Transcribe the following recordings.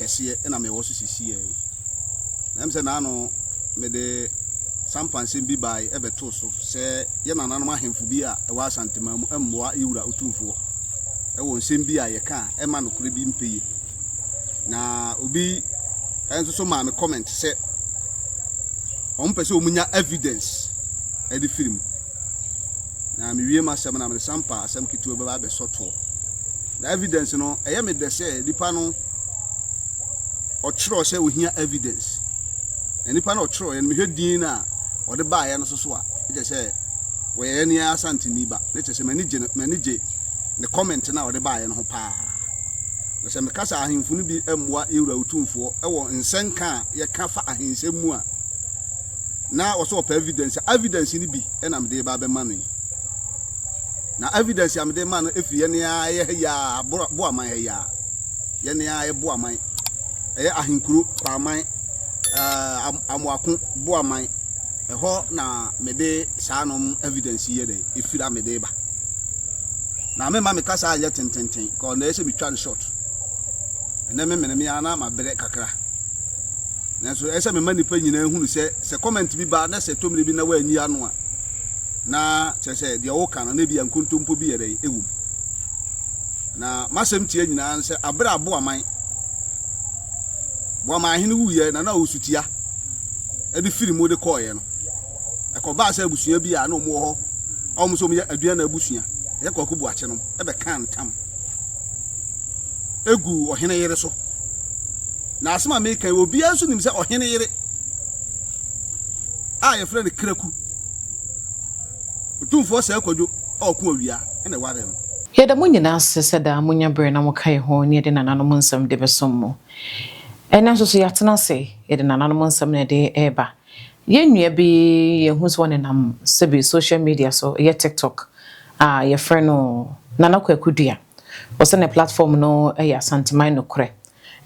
kese na me wo so sisi e na me se na no me de sampanse bi bai ebeto so se ye nananom ahemfu bi a e wa asantema mu emmoa ewura otumfo e wo nsem bi a ye ka e ma no kure bi mpeye na obi enso so ma me comment se on pese omunya evidence e di film na me wie ma sem na me sampa asem kitu be ba be soto na evidence no e ye me de se dipa no o chiro se ohia evidence enipa na o chiro ye me hwedin na o de ba ye no so a je se we ye ni asantini ba ne che se manije ne comment na o de ba ye no ho pa na se me kasa ahemfu no bi emmoa ewura otumfo e wo nsenka ye ka fa ahensemu a na wo so pa evidence ni bi e na me de ba be ma no na evidence am de ma no efi ye ne ya bo aman ya ye ne ya bo aman e ahenkuro pa aman amwako bo aman ho na me de sanom evidence ye de efira me de ba na me ma me kasa anya tententen ko na ese bi twa short na me me ana ma bere kakra na so ese me manipa nyina hunu se comment bi ba na se tomre bi na wa anyi ano a na se de wo kan na bi ankontompo bi ye de ewum na masem tie nyina se abra abo aman bo aman hene wuye na osutia e de firi mo de koye no e ko ba sa abusua bi a na omo ho omo so me adua na abusua ye ko kubu ache no e be kan tam egu ohene yere so na asema me kan obi anso nim se ohene yere a ye frɛ de kraku otumfo sa akwadwo ɔko awia ene ware no yeda munyina asese da munya bre na mukai ho ne de nananom nsam de besom ɛna so yatena se yede nananom nsam ne de eba yenua bi ye hu so ne nam sebi social media so ye TikTok ye frɛ no nanakwadua o se ne platform no ya santimai no kore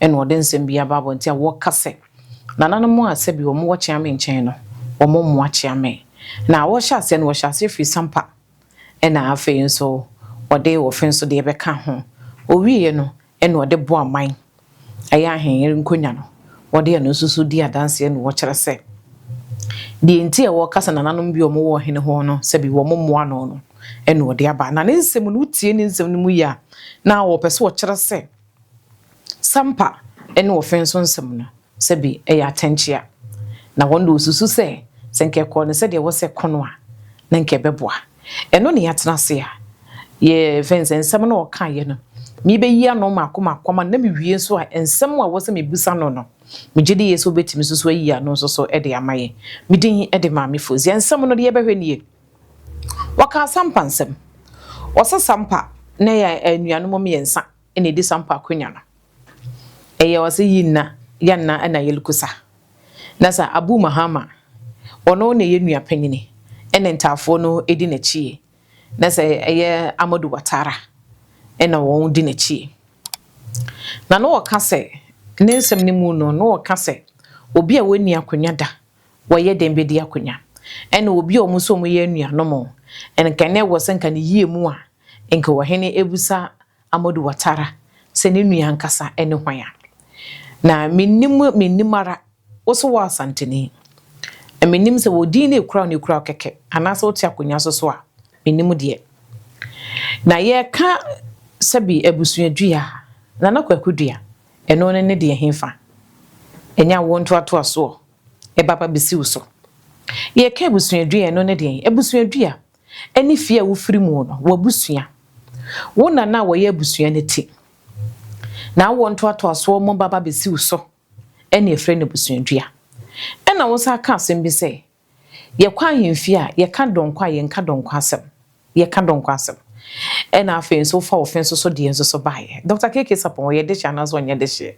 ene ode nsem bia babo ntia wo kase nananom a sebi wo mo wo chiame nchen no wo mo mo chiame na wo hya se no wo hya se free sampa ena afi nso ode wo fin so de be ka ho o wiye no ene ode bo aman aya hen nkonya no wode no susu di adanse no wo kyere se di enti e wo kasa nananom bi o mo wo hene ho no sebi wo mo mo ano no ene wode aba na ne nsem no tie ne nsem no mu ya na wo pese wo kyere se sampa ene wo fin so nsem no sebi e ya tenchia na wondo susu se senke ko ne se de wo se kono a na nke beboa eno ne yatena se a ye fense nsem no ka ye no mi be yi ano makoma na mi wie so a ensem a wo se me busa no no mi gidi yeso betimi so yi ano so e de amaye mi din e de maame fozi ensem no de ye behwe nie waka sampa nsem wasa sampa na ya anuanom me yensa ene di sampa akonya no eye wase yinna yanna na yelukusa na sa Abu Mahama ono ne ye nua panyini ene ntafo no edi na chie na sa eye Amadu Watara ena won di na chie na no waka se ne nsem ne mu no waka se obi a wani akonya da woye dembe di akonya ena obi o muso mu ye nua no mo en kane wo senka ne yie mu a enka wo hene ebusa Amadu Watara se ne nua nkasa ene hwan na minnimara woso wa asanteni minnim se wodi ne kura keke anasa oti akonya so a minnim de na ye ka sabi ebusuadua na nakwadua eno ne de hemfa enya wonto ato aso e baba besi wo so ye ka ebusuadua eno ne de ebusuadua eni fie wo firi mu no wo busua wo na wo ye busua ne ti na wonto ato aso mo baba besi wo so eni efre ne busuadua ena wo sa ka asem bi se ye kwa hemfie a ye ka donkwa ye nka donkwa asem ye ka donkwa asem ena afen so fa ofenso so de enso so bae Dr. KK Sapon ye de chana so nya de hye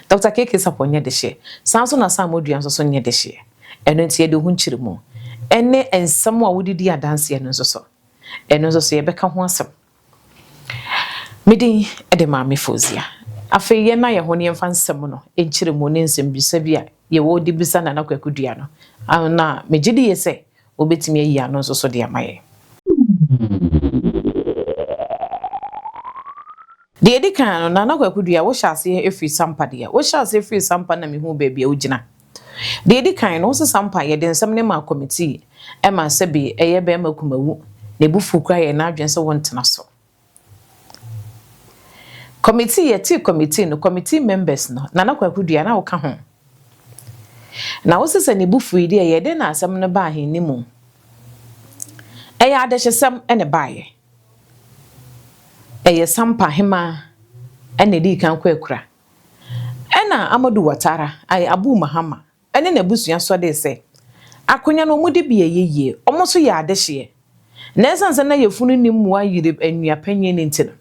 Dr. KK Sapon nya de hye sanso na sa modua so nya de hye eno ntie de hu nkyire mu ene ensam a wodidi adanse eno so eno so ye beka ho asem midin ede maame fozia afe ye na ye ho ne mfa nsem no enkyire mu ne nsem bisa bia ye wo di bisa na nakwadua no na megidi ye se obetimi ayi ano so de amaye de edi kan no Nana Kwakudua wo hyase efiri sampa de wo hyase efiri sampa na me hu baabi a wogina de edi kan no so sampa ye de nsam ne ma committee e ma sebi eye be ma kumawu ne bufu kra ye na adwen se wontena so committee no committee members no Nana Kwakudua na wo ka ho na wo sese ne bufu ide ye de na asam ne ba aheni mu eye adehesem ene baaye eye sampa hema ene di kan kwakura ena Amadu Watara ay Abu Mahama ene na busua so de se akonya no mu de bi yeye omo so ya adehye na esanse na yefunu ni mu ayire anua panye ne ntino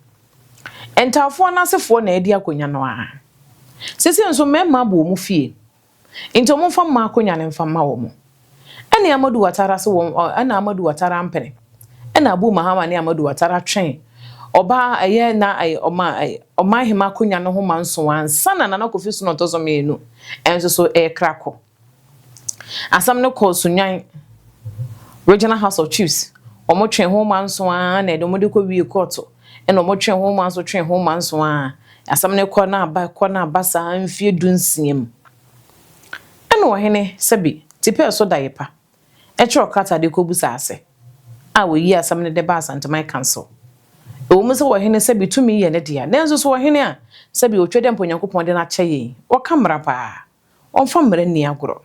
entafo na asefo na edi akonya no a sese nso mema bo mu fie into mo fam akonya ne mfam ma wo mo ene Amadu Watara se wo ena Amadu Watara ampene ena Abu Mahama ne Amadu Watara twen oba aye na ay oma hema akonya no ho manso ansa na Nana Kofi so no tozo menu enso so krako asam ne ko sunyan Regional House of Chiefs omo twen ho manso na edo mo de ko wie court ena omo twen ho manso asam ne ko na aba sa amfie dunsiem ena ohene sebi tipe so dayepa echo kata de ko busa ase a we yi asam ne de ba Asantema Council o mu se wo hene se bitumi ye ne dia nenzo so wo hene a se bi otwede mponyankopon de na kye wo kamera pa onfa mra ni agoro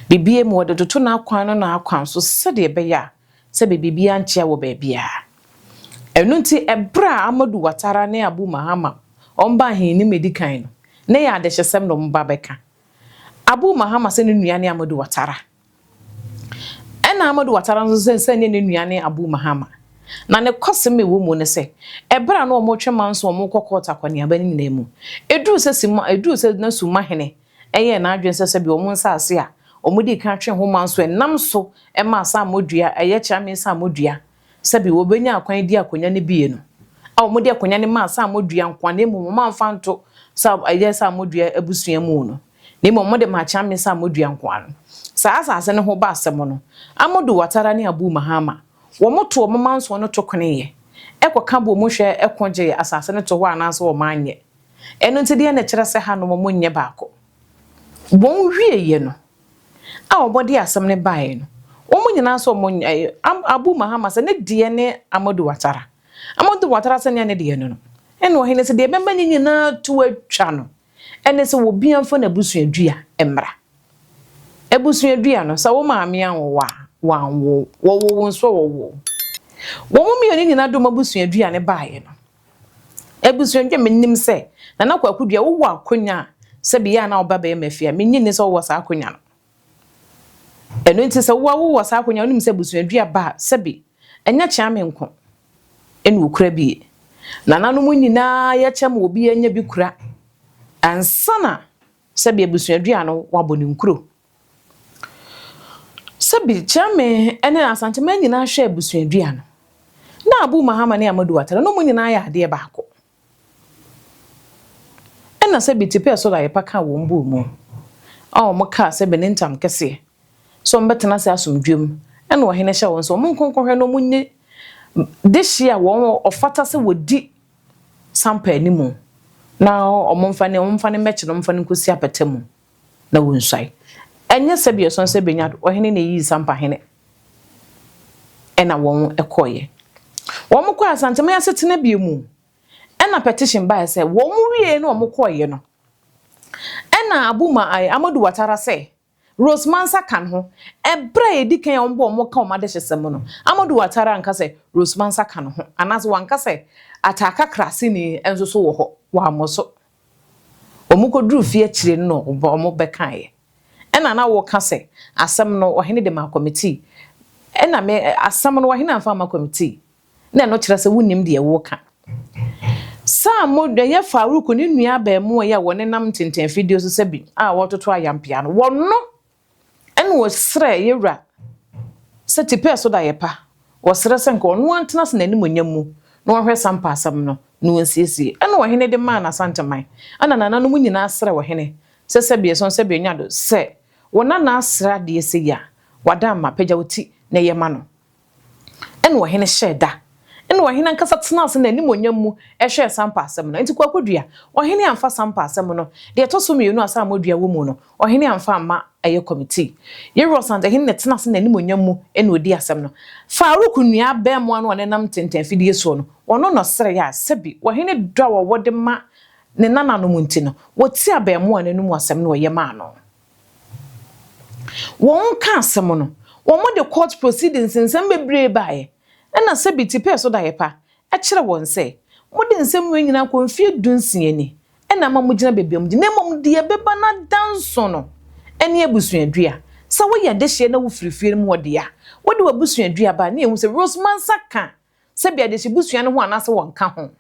bibie mu wode toto na akwan no na akwan so se de be ya se bibie anche wo ba bia enu nti ebra Amadu Watara ne Abu Mahama omba hini medikan no ne ya de hyesem no mba beka Abu Mahama se ne nuane Amadu Watara ena Amadu Watara nso se ne nuane Abu Mahama na ne koseme wo mu ne se ebra no mo twema nso mo kokota kwani aba ni nyinamu edu se na suma hene eye na adwen se bi omo nsa ase a omo di kan twen ho manso enam so e ma asa modua eye kyame sa modua se bi wo benya akwan di akonya ne bie no a omo di akonya ne ma asa modua nkwane mu ma mfanto sa eye sa modua abusua mu no ne mo de ma kyame sa modua nkwan sa asa ne ho ba asem no Amadu Watara ne Abu Mahama wo moto wo manso no tokone ekoka bo mo hwe ekonje asase ne to ho anase wo manye eno nti de na kire se ha no mo nye baako bon hwieye no a obodi asem ne bae no wo mo nyina so mo Abu Mahama se ne de ne Amadu Watara se ne de no eno he ne se de bemba nyina to atwa no ene se wo biamfo na busuadua emra ebusuadua no sa wo maame anwo wo nso wo mi oni nyina do mabusuadua ne bae no ebusuadua mennim se Nana Kwakudua wo wa akonya se bia na oba be mafia menni ne se wo sa akonya no eno nti se wo sa akonya onim se busuadua ba se bi enya kyame nko enu okura bi Nana no mu nyina ya kyam obi anya bi kura ansana se bia busuadua no wabɔ ne nkuro Sabi chame ene Asantema nyina hwe abusuadua no na Abu Mahama ne Amadu Watara no mu nyina ya ade baako ena sabi tipe so da yepaka wo mbu mu a mo ka sabi ne ntam kese so mbetena se asomdwem ena wo hene hye wo so mo nkonkonhwe no munye dehia wo ofata se wodi sampa animu na omomfa ne meche no mfa ne nkosi apetemu na wo nsai enye sabi so nse benyado ohene ne yi sampa hene ena won ekoye won mo kwa Asantema ya setena biemu ena petition ba se won wie na won koye no ena Amadu Watara se Rosemansa kan ho ebra edikan ombo mo ka omade hyesem no Amadu Watara anka se Rosemansa kan ho anaso wanka se ataka krase ni enso so wo ho wa moso omukoduru fie kire no omo bekaye ena na wo ka se asem no ohene de ma committee ena me asem no ohene amfa ma committee na no kire se wunim de wo ka sa modwa ye Faruku ni nua ba mu ya wone nam tenten video so sabi a wototo ayampia no wonno ena wo sre yewra se tipe so da yepa wo sre se nko no antena se nanim onyam no hwe sampa asem no no nsiesie ena ohene de ma na Asantema ana nana no mu nyina sre wo hene se sabi so sabi nyado se wona na asra de ese ya wada ma pagya woti na yema no ena wo hene sheda ene ohene nkasa tena ase na anim onyam mu ehwe sampa asem no enti kwakodua ohene amfa sampa asem no de to so mienu asa amodua wo mu no ohene amfa ama eye committee yero sante hene tena ase na anim onyam mu ene odi asem no Faruku nua ba mu anu ne nam tenten fidie so no wono no sere ya sebi ohene dwa wo wode ma ne nananom nti no woti aba mu anu mu asem no ye ma no won ka asem no won mo de court proceedings nsem bebre baaye ena sebi tipe so da yepa e kire won se mo de nsem we nyina ko mfie dunsie ni ena ma mo gina bebiam di nemom de beba na danso no ene abusuadua sa wo ye de hye na wo firifiri mu wode ya wode wabusuadua ba na ehu se Roseman Saka sebi ade hye busua no ho anase won ka ho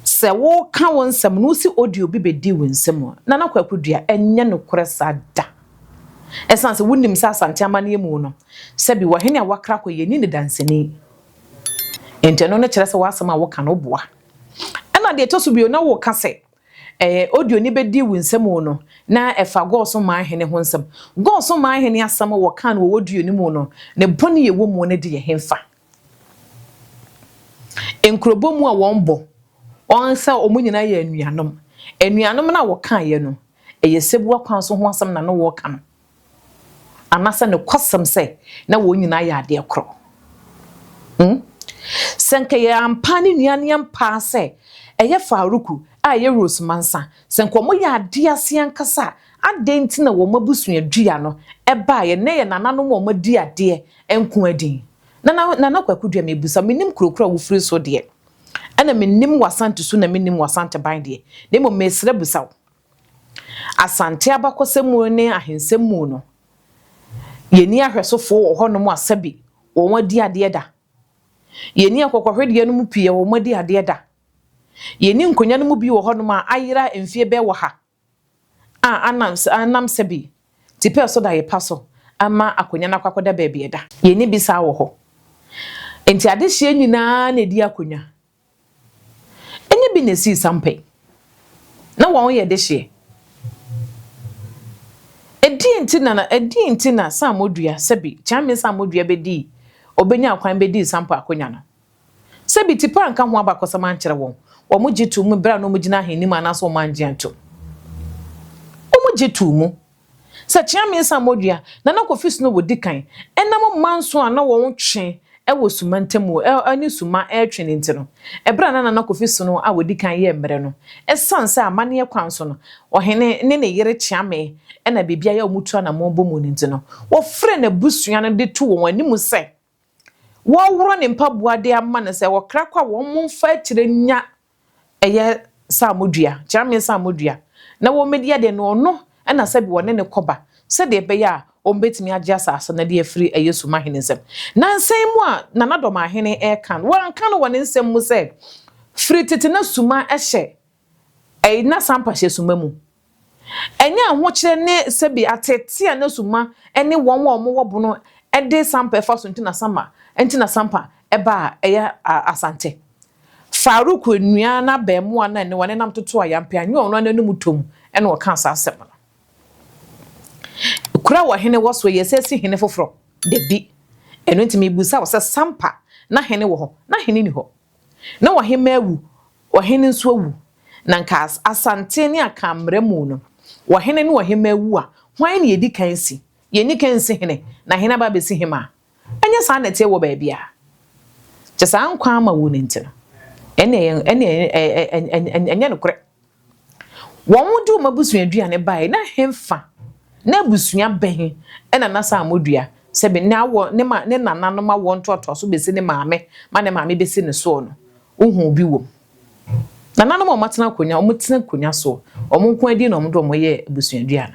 se wo ka won nsem no si audio bi bedi won nsem na na kwakodua enye no koresa da esanse wunim sa asante amane mu no sebi wo hene a wakra ko ye ni ne danseni ente no ne kire se wasema wo ka no boa ana de to so bio na wo ka se audio ni bedi won nsem no na efa goso ma hene ho nsem goso ma hene asam wo kan wo audio ni mu no ne bone ye wo mu ne de ye hemfa enkrobo mu a won bo onsa omunyina ye anuanom na wo kan ye no eye sebu akwan so ho asam na no wo ka no anasa ne kwasam se na wo nyina ya ade kro senke ya ampani nuane ampa se eye Faruku a ye Roseman Saka senko mo ya ade ase ankasa adenti na wo mabusuadua no eba ye ne ye nananom wo madi ade enko adin na kwakodua mebusa menim krokro wo firi so de ana menim wasante so na menim wasante ban de ne mo mesre busaw asante abakosemu ne ahensemu no yeni ahwesofo wo honom asabi wo wadi ade da yeni akokohwede no mu pie wo wadi ade da yeni nkonya no mu bi wo honom a ayira emfie be wo ha anam sabi tipe so da ye paso ama akonya na kwakoda ba bi da yeni bisa wo ho enti ade hye nyina na di akonya enye bi na si sampai na wo ye de hye edi ntina samodua sebi chame samodua bedi obenya akwan bedi sampa akonya no sebi tipa nka ho abakosama ankere won wo gitu mu bra no mu gina hanim anaso manje anto wo gitu mu se chame samodua na na kofi no wodi kan enam manso ana wo twe wo suma ntemu ani suma twe ntino ebra na kofi no a wodi kan ye mbre no esanse amane kwan so no ohene ne yere chiame ena bibia ya omutu na mombo mu ntino wo fre na busua no de to won animu se wo woro ne mpaboa de amma ne se wo krakwa wo momfa kire nya eye samodua chiame samodua na wo media de no no ena se bi wone ne koba se de be ya ombetimi agya asase na de afiri ayesu mahenesem na nsem mu a nanadom ahene kan wanka no wone nsem mu se firi tete na suma ehye na sampa hye suma mu enya ho kire ne sebi atete na suma ene won wo mo wobo de sampa efa so ntina sampa eba eya asante Faruku nua na ba mu ana ne wone nam toto ayampe anyo ono ananum tom ene wo kan asasem kura wa hene waso yesesi hene foforo de bi eno ntimi busa wo se sampa na hene wo ho na hene ni ho na wo hema awu wo hene nso awu na nka asante ne akamre mu no wo hene ne wo hema awu a hwan ne yedi kansi yeni kansi hene na hene ba besi hema anya sa na tie wo ba bia chesa ankwa ma wo nintino enya no kure wo mudu mabusuadua ne bae na hemfa na busua ben ena na samodua sebe na wo ne nananom ma wo ntoto so besi ne maame ma ne maame besi ne so no ohu bi wom nananom o matena konya o mutena konya so o monko adi na o mdo mo ye busuadua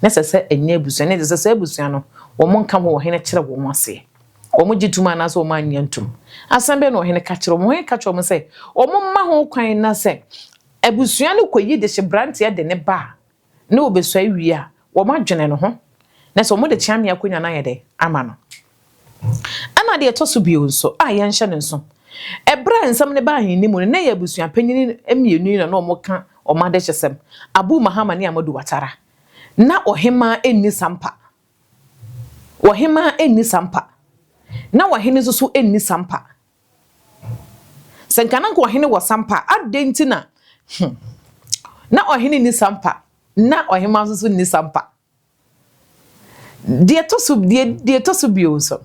na sese enya busua ne sese busua no wo monka wo hene kire wo ase o mo gituma na so o ma nyantum asambe no hene ka kire mo he ka kire mo se o mo ma ho kwan na se abusua no koyi de hye brante de ne ba na obesua wi a wo ma dwene no ho na so mo de chiame akonya na ye de ama no ana de to so bio so a ye nhye ne so ebra nsam ne ba hin ni mu na ye abusua panyini emienu na no mo ka o ma de hyesem Abu Mahama ne Amadu Watara na ohema enni sampa na wahene so enni sampa senkana nko wahene wo sampa adenti na na ohene ni sampa na ohema so ni sampa de to so bio so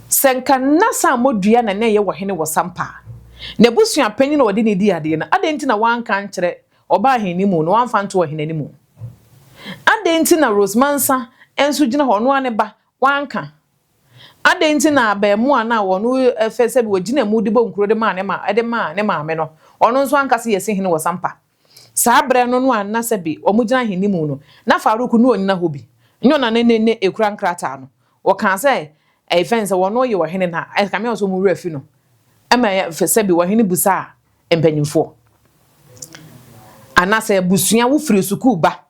senkana sa modua na na ye wahene wo sampa na busua panyin na wode ne di ade na adenti na wanka nkyere oba aheni mu no wanfa nto ohene ni mu adenti na Rosemansa enso gina ho no ane ba wanka adenti na abemu ana wono efese bi wagina mu de bonkuro de ma ne ma me no ono nso anka se yesi hene wo sampa saa bre no no anna se bi omugina hene mu no na Faruku no onyina hobi nyo na ne ekura nkrata no wo kan se e fense wono ye wo hene na e ka me oso mu rafi no ama efese bi wo hene busa empanyimfo anase busua wo firi suku ba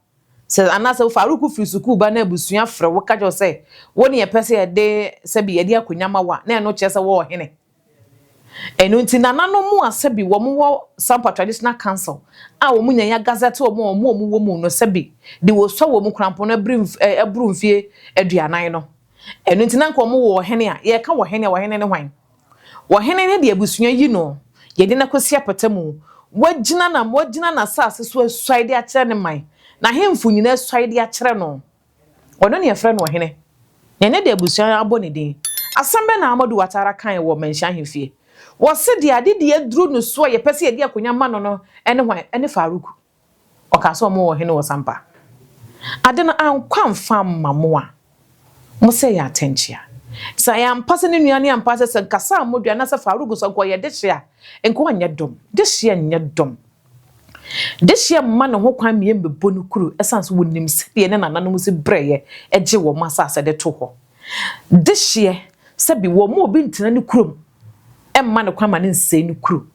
se anase Faruku firi suku ba na busua frɛ wo ka jo se woni ye pese ye de se bi ye de akonyama wa na eno kyese wo hene eno nti nanano mu asebi wo mu wo Sampa Traditional Council a wo mu nya ya gazette wo mu no sebi de wo so wo mu krampo na ebru mfie aduanan no eno nti nanko mu wo hene a ye ka wo hene ne hwan wo hene ne de abusua yi no ye de na kosi apatamu wagina na sase so asuide a kire ne man na hemfu nyina asuide a kire no ono ne yefre no hene ne de abusua abɔ ne din asambe na Amadu Watara kan wo menhia hemfie wo se de ade de aduru no so ye pese ye de akonya ma no ene hwan ene Faruku o ka so mo wo hene wo Sampa ade na ankwa mfa mamo a mo se ya atenchia sa ya mpase ne nuane ya mpase se kasa Amadu na se Faruku so ko ye de hye a enko anya dom de hye anya dom de hye ma no ho kwan me mbebo no kuru esanso wonim se de ne nananom se breye eje wo masase de to ho de hye se bi wo mo obi ntina ne kurom emma ne kwama ne nsei ne kuru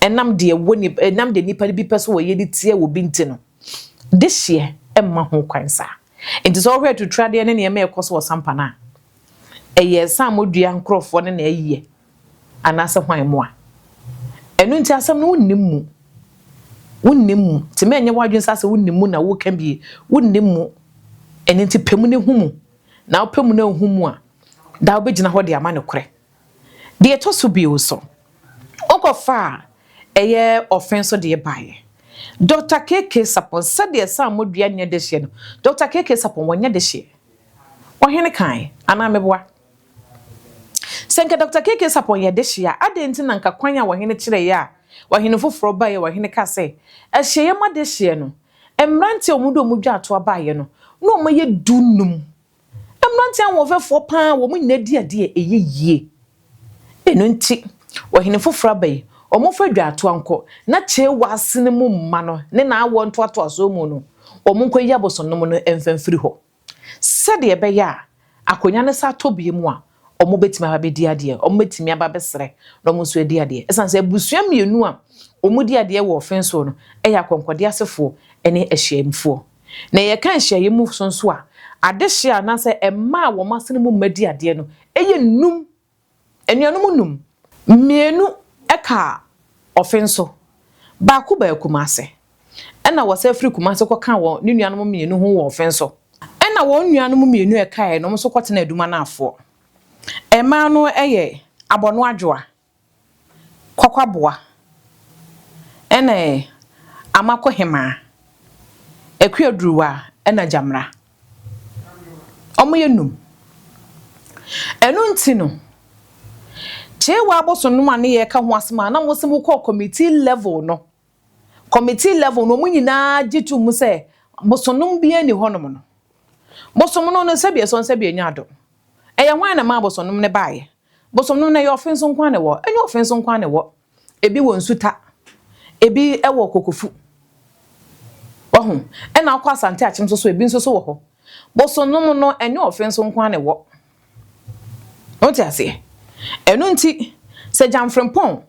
enam de woni enam de nipa bi pese wo ye de tie wo binti no de hye emma ho kwan sa enti so hwe to trade ne ne me ekoso wo Sampa na eye sam odua nkrofo ne na ayiye anase hwan mo a enu nti asem no wonnim mu ti me enye wadwen sase wonnim mu na wo kan bi wonnim mu eni nti pemu ne humu na pemu na humu a da obegina ho de ama ne kore de to so bi so okofa eye offense de baye Dr. KK Sapon said the sam modua nya de hye no Dr. KK Sapon wonya de hye ohene kan ana meboa senka Dr. KK Sapon ye de hye a adenti na nka kwan a wohene kire ya wohene foforo baye wohene ka se ehye ye ma de hye no emrante omudo omudwa ato abaye no no maye dunum emrante an wo fefo pa wo mu nyina di ade eyeye eno nti wohene foforo baye omofa dwa ato anko na che wasene mu mma no ne na awo nto ato aso mu no omonko yi abosonom no emfamfiri ho sede ebe ya akonya ne sa tobie mu a omo betimi aba bedi ade omo betimi aba besere na omo so edi ade esanse busua mienu a omo di ade wo ofenso no eya konkode asefo ene ehyiamfo na ye kan hyiamu sonso a ade hye na se emma wo masene mu madi ade no eye num enuanum num mienu eka ofenso ba ku ba Kumase ena wo se firi Kumase ko kan wo ne nuanum mienu ho wo ofenso ena wo nuanum mienu eka e no so kwotena aduma na afo ema no eye abono adwoa kwakwaboa ena amako hema ekuaduruwa ena jamra omo yenum enu ntino chewa abosonum ane ye ka ho asema na mo se mo call committee level no munyina jitu mu se bosonum bia ni honom no bosonum no se bia so se bia nyado eye hwan na ma bosonum ne baaye bosonum na ye offense nkwa ne wo enye offense nkwa ne wo ebi wo nsuta ebi ewo kokofu ohu ena akwa asante achim so ebi nso so wo ho bosonum no enye offense nkwa ne wo oti ase enu nti se jamfrempon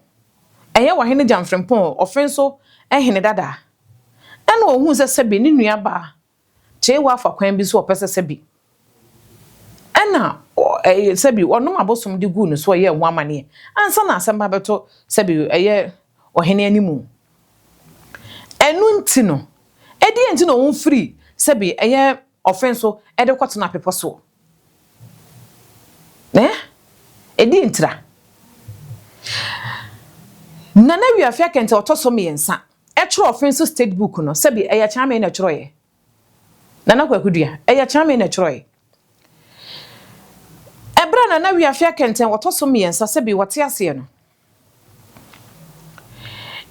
eye wo hene jamfrempon offenso ehene dada ena ohun se sebi ni nua ba chewa afa kwan bi so opese sebi ena sebi onum abosom de gu no so ye ho amane ansa na asamba beto sebi eye ohene animu enu nti no edi enti no ohun free sebi eye offenso ede kwotena pepo so edi ntra Nana Wiafia kente otoso miensa etro offense state book no sebi eya chame na chroye Nana kwakudua eya chame na chroye Ebra Nana Wiafia kente otoso miensa sebi wote ase no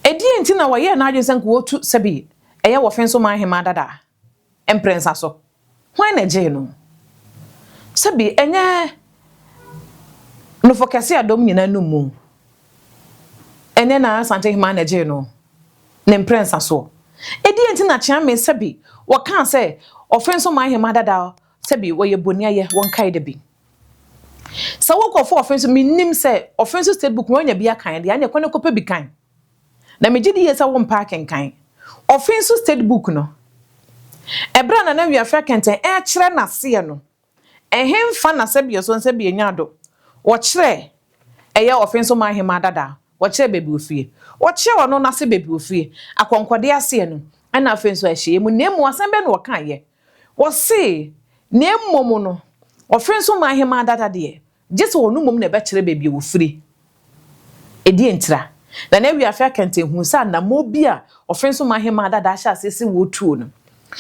edi enti na waye na adwen sanko wotu sebi eya offense ma hema dada emprensa so hwan na je no sebi enye no fokase adom nyina no mu ene na sante hima na je no ne mprensa so edi enti na chia me sebi wokan se offense ma hima dada sebi woye boni aye won kai de bi sa woko for offense minim se offense state book wonya bi akan de anya kwane kopa bi kan na megidi yesa won parking kan offense state book no ebra na Wiafia kente kire na se no ehemfa na sebi so sebi enyado wo kire eye offense ma hima dada wo kire bebi ofie wo kire ono na se bebi ofie akonkode ase no ana offense ahye mu nemu asembe no kan ye wo se nemu no offense ma hima dada de jese wonu mum na be kire bebi ofie edi entra na Wiafia kente hu sa na mobi a offense ma hima dada ahye asese wo tuo no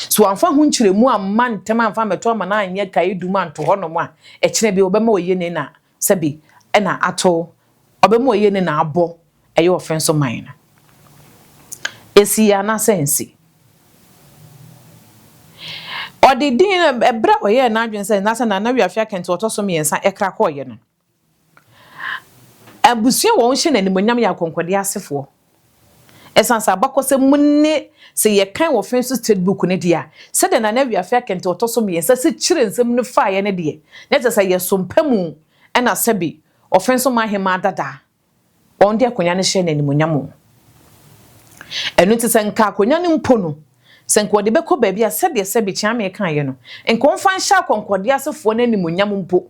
so amfa hu nkyeremu amma ntem amfa meto ama na anye kai duma nto ho no mu a kire bi obema oye ne na sebi na ato obema oye ne na abo eye offense man na esi ya na sense odi din ebra oye na adwen se na Nana Wiafia kente otoso miensa ekra ko oye no abusua won hye na nimonyam ya konkode asefo esansa bakose munne se ye kan offense state book ne dia se de Nana Wiafia kente otoso miensa se kire nsem ne fa ye ne de ne te se ye sompamu na sebi offense ma hema dada on de akonya ne hye na nimonyam enu te se nka akonya ne mpo no se nko de beko ba bia se de sebi chiame kan ye no nko mfa nhya konkode asefo na nimonyam mpo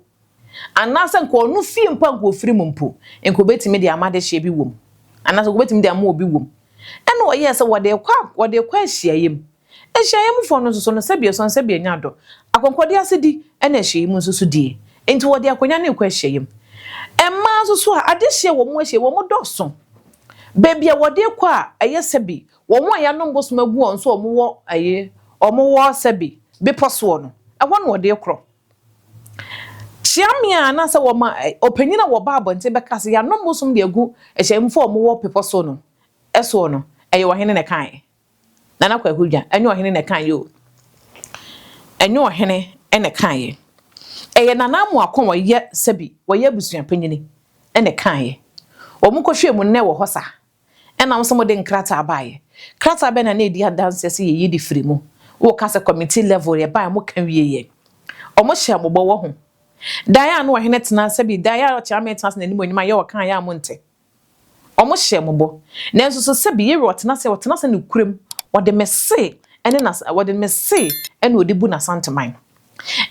anasa nko no fie mpa nko ofiri mu mpo nko betimi de amade hye bi wom anasa nko betimi de ama obi wom eno oye se wode kwa hyiayem ehyiayem fo no so no sebi so sebi nyado akonkode asedi na hyiayem so die enti wode akonya ne kwa hyiayem emma so a ade hye wo mo hye wo mo doso bebia wode kwa eye sebi wo mo ya no mboso magu on so wo wo aye wo sebi beposo no ewo no wode kro chiamia na se wo ma opanyina wo ba abonte bekase ya no mboso de agu hyiayem fo wo wo peposo no eso no eye ohene ne kan Nana kwakudwa enyo ohene ne kan yo enyo ohene ene kan ye eye nana mu akon wo ye sebi wo ye busua panyini ene kan ye wo mu kohwe mu ne wo hosa ena wo so mo de nkrata abaye krata be na edi dance se ye yidi firi mu wo ka se committee level ye ba mo kan wie ye o mo hye amobọ wo ho daya no ohene tena sebi daya o chiame tena na ni mo nyima ye wo kan ya mo nte omo hye mobo na enso so sebi ye wotena se ne kurem wode mese ene na wode mese ene odi bu na santeman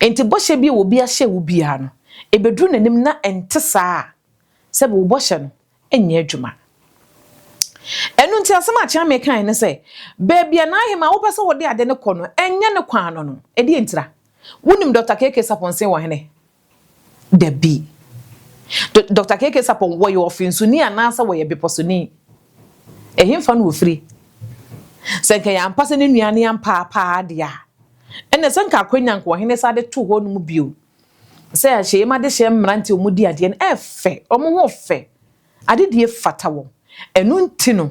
enti bo hye bi wo bi ahye wo bia no ebedru nanim na ente saa sebi wo bo hye no enye adwuma enu nti asema chia me kan ne se bebia na ahema wo pese wode ade ne kɔ no enye ne kwan no edi entira wunim Dr. KK Saponse wo hene dabi Dr. KK Sapon wo ye ofinsuni anasa wo ye beposuni ehimfa no ofiri senke ya mpase ne nuane ya mpa dia ene senka akwanya nko hene sa de to ho no mu bio se ya hye ma de hye mranti omudi ade ne efe omo ho fe ade die fata wo enu ntino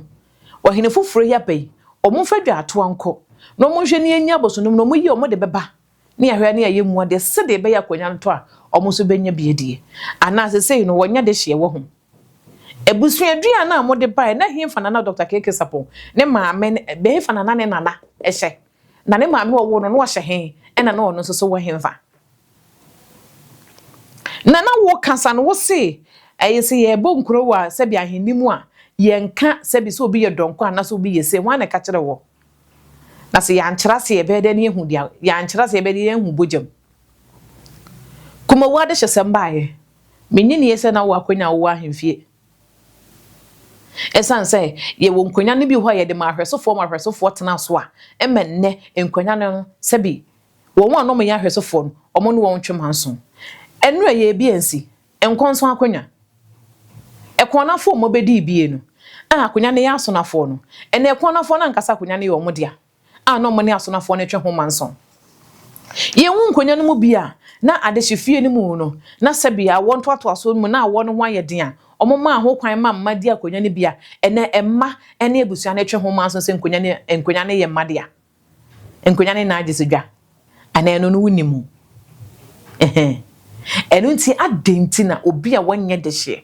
wo hene foforo ya bai omo fadwa ato anko no mo hwe ne anya bosonum no mo yi omo de beba ne ya hwe ne ya mu ade se de be ya kwanya nto a omo so benya biedie ana se sei no wonya de hye wo ho ebusuadua na mo de bai na himfa na Dr. KK Sapon ne maame be himfa na ne nana ehye na ne maame wo no no hye he ena na ono so wo himfa na wo kasa no wo se ayese ye bo nkro wa se bia henimu a ye nka se bi so obi ye donko ana so obi ye se wan na ka kire wo na se ya nkyera se ye be de ne ehu dia ya nkyera se ye be de ehu bojam kuma wa de hyesem baaye menni ye se na wo akonya wo ahemfie esan say ye wo nkonya ne bi ho ye de ma hwesofo tena so a emenne nkonya no se bi wo won no me ya hwesofo no omo no won twem hanso enu ye bi ansi enkonso akonya ekonafo mo bedi bie no akonya ne ya asonafo no ene ekonafo na nkasa akonya ne yo mo dia no mo ne asonafo ne twe ho manson ye hu nkonya no mu bia na adehifie ne mu no na sabia wonto aso mu na wo no ho ayeden a omo ma ho kwan ma mmadi akonya ne bia ene emma ene ebusua ne twe ho manson se nkonya ne ye mmade a nkonya ne na agisedwa ana eno no wunimu enu nti adenti na obi a wonye de hye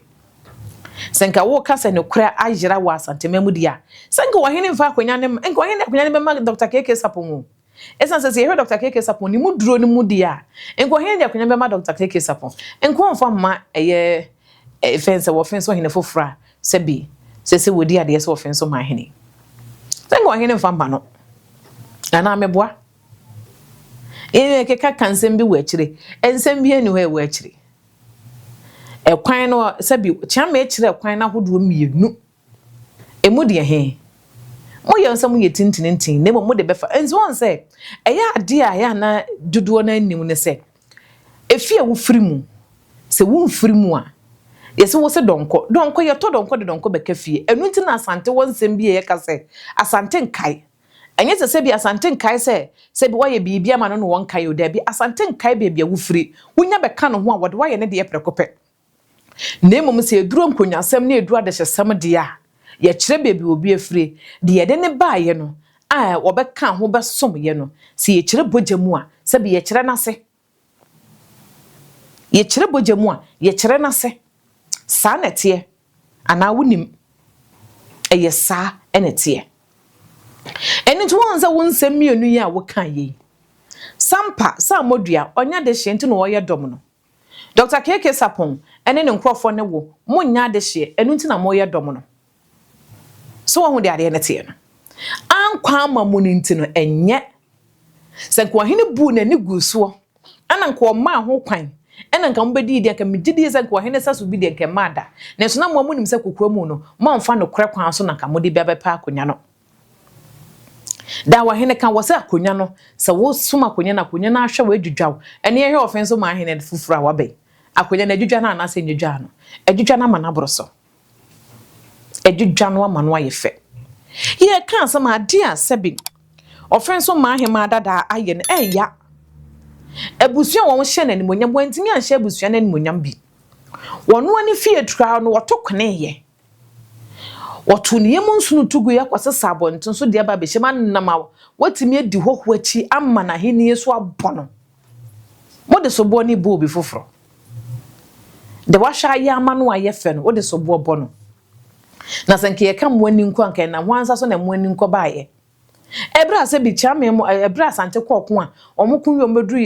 senka wo kasa ne kura ajira wa asantemamu dia senka wo hene mfa akonya ne enka wo hene akonya ne be ma Dr. KK Sapon esan se ye Dr. KK Sapon ni mu duro ni mu dia enka wo hene akonya be ma Dr. KK Sapon enka wo mfa ma eye fense wo fense wo hene fofra sebi se wodi ade se wo fense ma hene senka wo hene mfa ma no ana meboa keka kansem bi wo akire ensem bi eni wo akire ekwan no sabi chiama akire ekwan na hodo mienu emu de he mo ye nsam ye tintintin ne mo de befa enzo on se eya ade a ya na dodo na anim ne se efie wo firimu se wo mfirimu a yesi wo se donko ye to donko de donko be kafie enu ntina asante won nsem bi ye ka se asante nkai enye se bi asante nkai se bi waye bibia ma no won kai o da bi asante nkai bebia wo firi wonya be ka no ho a wode waye ne de ye prekope nemom se eduro nkonyansem na eduro adehyesem de a ye kire bebi obi afire de ye de ne baaye no a wo be ka ho be som ye no se ye kire bojamu a se bi ye kire nase ye kire bojamu a ye kire nase sa nete ana wonim eye sa enete eni to wonza wonsem mienu yi a wo kan yi sampa sa modua onya de hye nti no wo ye dom no Dr. KK Sapon ene ne nkrofo ne wo munya de hye enu nti na mo ye dom no so wo hu de ade ne tie no ankwa ama mu ni nti no enye se nko hene bu na ni guso ana nko ma ho kwan ena nka mbedi de ka migidi se nko hene saso bi de ka mada na so na mo munim se kokwa mu no mo mfa no kore kwan so na ka mo de bia bepa akonya no da wa hene kan wose akonya no se wo suma akonya na ahwe wa adwudwaw ene ye hwe ofenso ma hene fufura wa bai akonya na adwudwa na anase nyudwa no adwudwa na mana boroso adwudwa no ama no ayefe ye kan sama ade a sebi ofenso ma hema dada aye no eya abusua won hye na nimonyam wantimi anhye abusua na nimonyam bi wono ani fie tura no wotokone ye wotu ne yemu nsunu tugu ya kwase sabontin so de ba be hye manama watimi adi hoho achi amma na henie so abono mode so bo ni bo bi foforo de washa ya amano ayefe no wode so bo bono na sanke ye kam wani nko anka na hwansa so na mwani nko baaye ebra se bi chame mo ebra sante kokko a omukun yo medru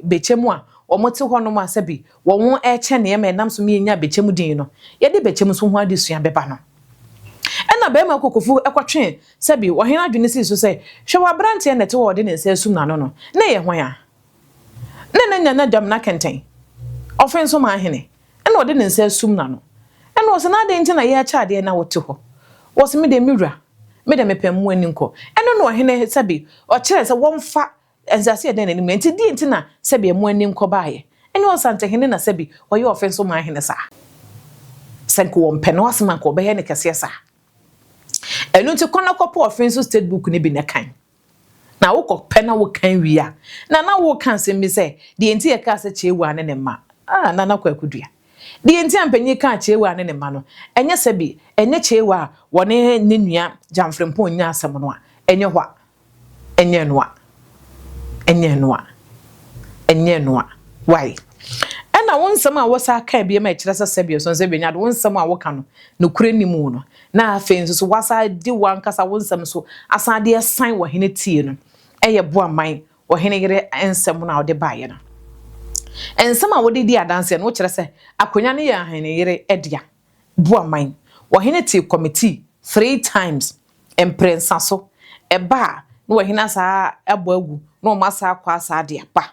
bechemu a omote ho no ma se bi won eche ne ye nam so me nya bechemu din no ye de bechemu so ho adesua beba no ena be ma kokofu ekwatwe se bi wo hen adwene si so se hwe wa brante ne te wo de ne se sum na no na ye hwan a ne nya na dam na kenten ofenso ma hene ena wo de ne se sum na no ena wo se na de ntina ye acha de na wote ho wo se me de miwura me de mepemu ani nko eno no hene sabi o kire se wonfa enzase de nanim nti di ntina sabi emu ani nko baaye ene o sante hene na sabi o ye ofenso ma hene sa senko won peno asema ko be he ne kese sa eno nti kona kopo ofenso state book ne bi ne kan na wo ko pena wo kan wia na wo kan se mi se di nti ye ka se chewa ne ma na kwa akudua di enti ampanyi ka chewa ne ma no enye sabi enye chewa wone ne nua jamfrempo nya asem no a enye hwa enye noa why ena wonsem a wosa ka bia ma kire sabi so se benya wonsem a woka no no kure ni mu no na afenso so wasa di wankasa wonsem so asade esan wo hene tie no eye boa man wo hene yere ensem na ode baaye no ensem a wode di adanse no kire se akonya ne ya hene yere edia boa man wo hene tie committee 3 times emprensa so eba no wo hene sa ebo agu no masa akwa asade apa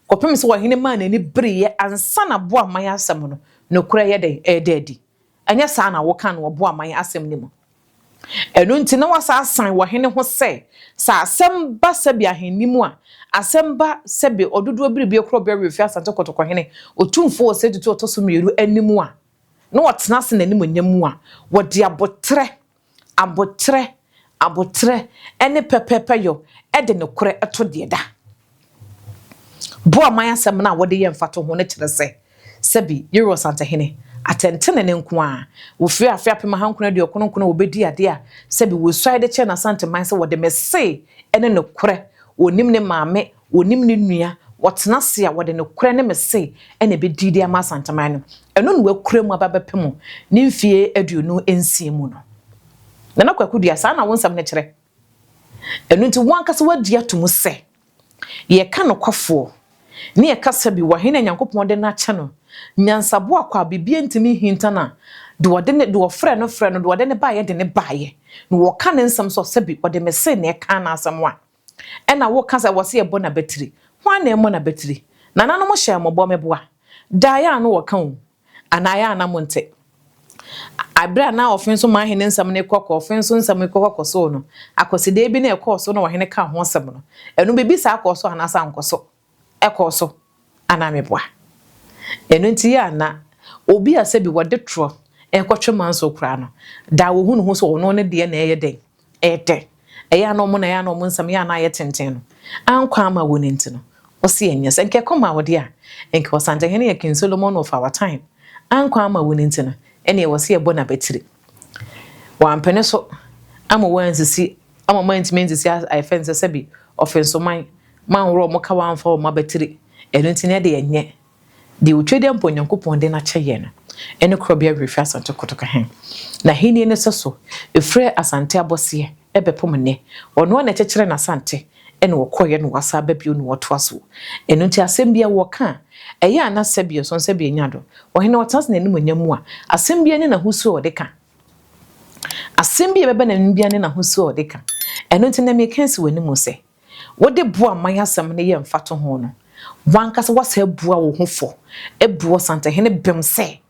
kopem se wo hene man ani breye ansa na boa man asem no no kura ye den ededi anya sa na wo kan wo boa man asem ni mu eno nti na wasa asan wo hene ho se sa asɛm ba sɛbi ahenimu a asɛm ba sɛbi ododo biribi ekro be refi asante kotoko hene otumfo o se tutu otoso mieru animu a na wotena se nanim onyamu a wode abotre ene pepepe yo ede ne kore eto de da bo aman asɛm na wode ye mfato ho ne kyerɛ se sɛbi yero sante hene atentene ne nko a wo firi afia pema hankuna de okononkona wo bedi ade a sɛbi wo suai de che na sante man se wode mese ene ne kore onim ne maame onim ne nua wotena se a wode ne kore ne mese ene bedi de ama sante man no eno no wakura mu ababepem ne mfie aduonu ensie mu no na kwakudua sa na wonsam ne kyerɛ eno nti wankasa wadi atomu se ye ka no kwafo ne ye kasa bi wahene nyankopon de na kye no nyansabo akwa bibie ntimi hintana de wode ne de ofre no de wode ne baaye de ne baaye no wo ka ne nsam so sebi wode mese ne ka na asam wa ena wo kasa wo se ebo na batiri hwan na emo na batiri na nanom hye mo bo meboa daaya no wo kan anaya na monte abra na ofenso ma hene nsam ne kokko ofenso nsam ne kokko so no akoside bi na ekoso no wahene ka ho nsam no enu bebi sa akoso anasa ankoso ekoso ana meboa enu nti ya na obi asebi wode tro ekotwe manso kra no da wo hunu ho so ono ne de na eyeden eya no mo na ya no mo nsam ya na ye tenten no ankwa ama woni nti no o se enyes enke koma wode a enke osante hene ye kin Solomon of our time ankwa ama woni nti no ene wo se ebo na betiri wampene so ama wansisi ama mantimenzisi I fence sebi offenso man wro mo ka wanfa mo betiri enu nti ne de yenye de utwede mponyankopon de na kyeye no ene krobia refi asante kotoka hen na hini ne seso efre asante abose ebepom ne ono na kyekere na asante ene wokoye no wasa babio no wotoaso enu nti asembia wo ka eya anasebia so nsebia nyado ohene wotas na eni monyamu a asembia ne na husu odeka asembia bebe na mbia ne na husu odeka enu nti na mekansi wani mu se wode boa mayasam ne ye mfato ho no wankasa wasa bua wo hofo ebuo sante hene bemse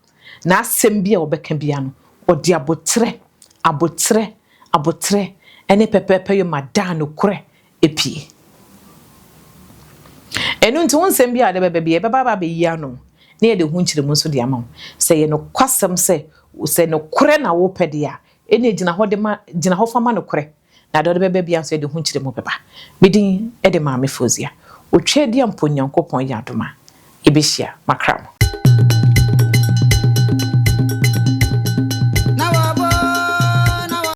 na asembia obeka bia no odi abotre ene pepepe yo madano kure epie enu nti wonsem bia de bebe bia baba be yia no na ye de hu nkyire mu so de ama se ye no kwasem se no kure na wo pede a ene gina ho de ma gina ho fama no kure na de bebe bia so ye de hu nkyire mu beba bidin e de maame Fozia otwe dia mponyankopon ya adoma ebehia makram